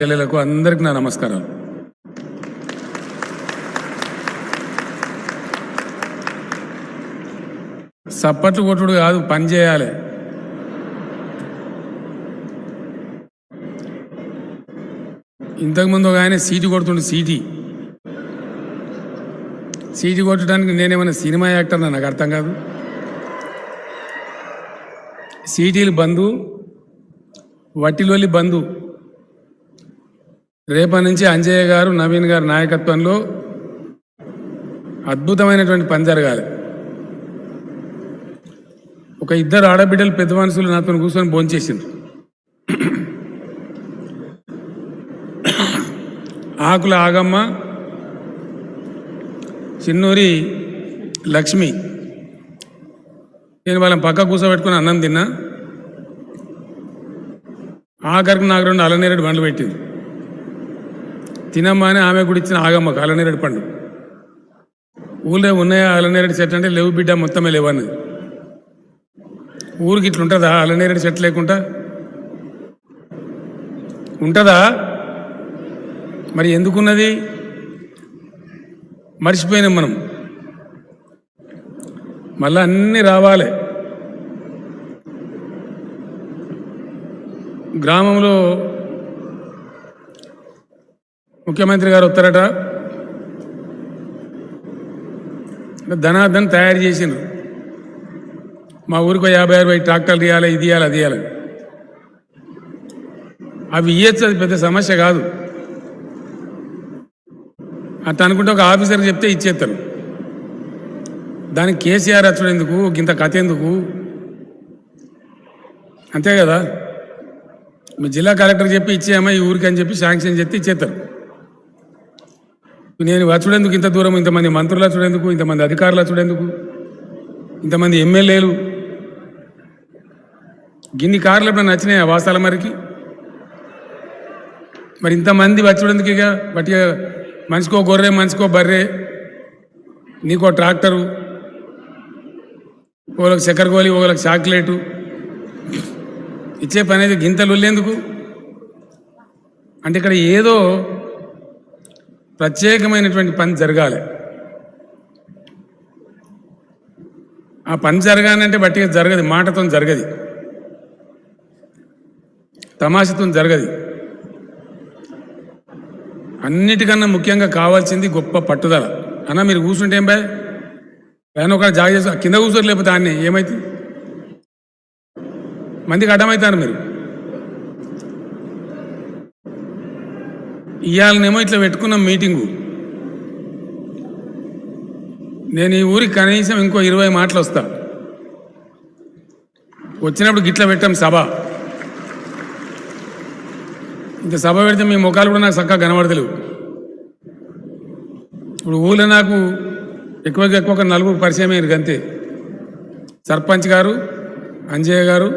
చెల్లెలకు అందరికీ నా నమస్కారం. సప్పట్లు కొట్టుడు కాదు, పని చేయాలి. ఇంతకుముందు ఒక ఆయన సీటు కొడుతుండే, సీటు కొట్టడానికి నేనేమన్నా సినిమా యాక్టర్ నాకు అర్థం కాదు. సీటీలు బంధు, వట్టిలోలి బంధు. రేపటి నుంచి అంజయ్య గారు, నవీన్ గారు నాయకత్వంలో అద్భుతమైనటువంటి పని జరగాలి. ఒక ఇద్దరు ఆడబిడ్డలు పెద్ద మనుషులు నాతో కూర్చొని భోంచేసిండ్రు. ఆకుల ఆగమ్మ, చిన్నూరి లక్ష్మి. నేను వాళ్ళని పక్క కూర్చోబెట్టుకుని అన్నం తిన్నా. ఆఖరికి నాకు 2 అల్లనేరేడు పండ్లు పెట్టింది. తినమ్మా అని ఆమె కూడా ఇచ్చిన ఆగమ్మకు అల్లనేరేడు పండు. ఊళ్ళో ఉన్నాయా అల్లనేరేడు చెట్లు అంటే లేవు బిడ్డ, మొత్తమే లేవన్నది. ఊరికి ఇట్లా ఉంటుందా అల్లనేరేడు చెట్లు లేకుండా? ఉంటుందా? మరి ఎందుకున్నది? మర్చిపోయినాం మనం. మళ్ళీ అన్నీ రావాలి. గ్రామంలో ముఖ్యమంత్రి గారు వస్తారట, ధనార్దన్ తయారు చేసిండ్రు. మా ఊరికి 50-60 ట్రాక్టర్లు ఇవ్వాలి, ఇది ఇవ్వాలి, అది ఇవ్వాలి. అవి ఇవ్వచ్చు, అది పెద్ద సమస్య కాదు. అట్లా అనుకుంటే ఒక ఆఫీసర్కి చెప్తే ఇచ్చేస్తారు. దానికి కేసీఆర్ వచ్చడం ఎందుకు, ఇంత కథ ఎందుకు? అంతే కదా. మీ జిల్లా కలెక్టర్ చెప్పి ఇచ్చేయమ్మా ఈ ఊరికి అని చెప్పి శాంక్షన్ చెప్తే ఇచ్చేస్తారు. నేను వచ్చుడెందుకు ఇంత దూరం, ఇంతమంది మంత్రులు వచ్చుడెందుకు, ఇంతమంది అధికారులు వచ్చుడెందుకు, ఇంతమంది ఎమ్మెల్యేలు? గిన్ని కార్లు ఎప్పుడైనా నచ్చినాయా వాసాల మరికి? మరి ఇంతమంది వచ్చుడెందుకు? ఇక బట్టి మనిషికో గొర్రె, మనిషికో బర్రె, నీకో ట్రాక్టరు, ఒకళ్ళకి చక్కెర గోలి, ఒకళ్ళకి చాక్లెటు ఇచ్చే పని అయితే గింతలు వెళ్ళేందుకు? అంటే ఇక్కడ ఏదో ప్రత్యేకమైనటువంటి పని జరగాలి. ఆ పని జరగాలంటే బట్టిగా జరగదు, మాటతో జరగదు, తమాషతో జరగదు. అన్నిటికన్నా ముఖ్యంగా కావాల్సింది గొప్ప పట్టుదల. అన్న మీరు కూర్చుంటే ఏం బాయ్, ఆయన ఒక జాగ చేసి కింద కూర్చోరు, లేకపోతే అన్నీ ఏమవుతుంది? మందికి అడ్డమవుతారు మీరు. ఇవాళనేమో ఇట్లా పెట్టుకున్నాం మీటింగు. నేను ఈ ఊరికి కనీసం ఇంకో 20 మాటలు వస్తా. వచ్చినప్పుడు గిట్ల పెట్టాం సభ. ఇంత సభ పెడితే మీ ముఖాలు కూడా నాకు చక్కగా కనబడతలేవు. ఇప్పుడు ఊళ్ళో నాకు ఎక్కువ ఒక 4 పరిచయం అయ్యారు అంతే. సర్పంచ్ గారు, అంజయ్య గారు,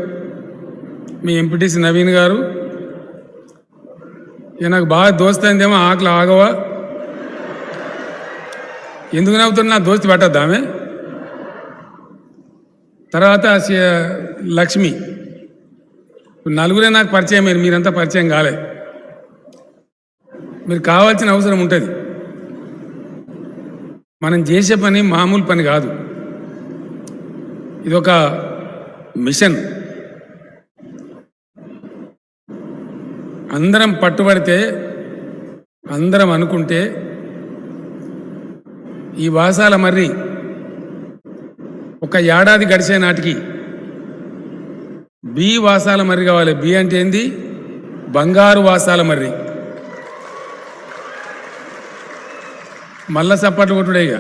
మీ ఎంపీటీసీ నవీన్ గారు. ఇక నాకు బాగా దోస్తైందేమో ఆకలి ఆగవా. ఎందుకు నవ్వుతున్నా? నా దోస్తు పెట్టద్దామే. తర్వాత లక్ష్మి. 4 నాకు పరిచయం అయ్యారు, మీరంతా పరిచయం కాలే. మీరు కావాల్సిన అవసరం ఉంటుంది. మనం చేసే పని మామూలు పని కాదు, ఇదొక మిషన్. అందరం పట్టుబడితే, అందరం అనుకుంటే ఈ వాసాల మర్రి ఒక ఏడాది గడిచే నాటికి బి వాసాల మర్రి కావాలి. బి అంటే ఏంది? బంగారు వాసాల మర్రి. మళ్ళా చప్పట్లు కొట్టుడే ఇక.